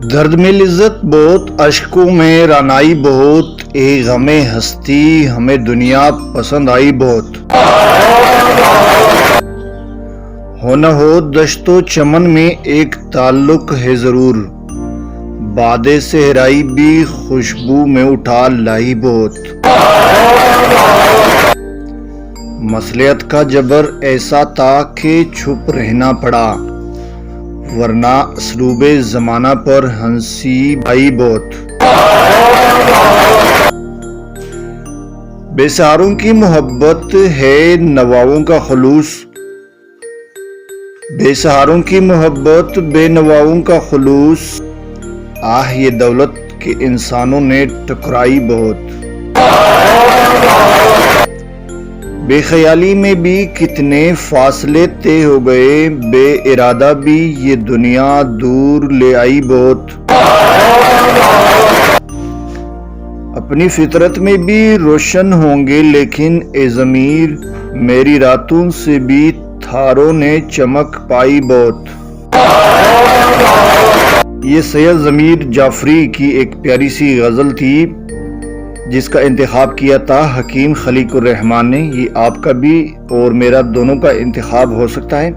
درد میں لذت بہت، اشکوں میں رعنائی بہت، اے غم ہستی ہمیں دنیا پسند آئی بہت۔ ہو نہ ہو دشت و چمن میں ایک تعلق ہے ضرور، باد صحرائی بھی خوشبو میں اٹھا لائی بہت۔ مصلحت کا جبر ایسا تھا کہ چھپ رہنا پڑا، ورنہ اسلوب زمانہ پر ہنسی آئی بہت۔ بے سہاروں کی محبت ہے نواؤں کا خلوص، بے سہاروں کی محبت بے نواؤں کا خلوص، آہ یہ دولت کہ انسانوں نے ٹکرائی بہت۔ بے خیالی میں بھی کتنے فاصلے طے ہو گئے، بے ارادہ بھی یہ دنیا دور لے آئی بہت۔ اپنی فطرت میں بھی روشن ہوں گے لیکن اے ضمیر، میری راتوں سے بھی تاروں نے چمک پائی بہت۔ یہ سید ضمیر جعفری کی ایک پیاری سی غزل تھی جس کا انتخاب کیا تھا حکیم خلیق الرحمن نے۔ یہ آپ کا بھی اور میرا دونوں کا انتخاب ہو سکتا ہے۔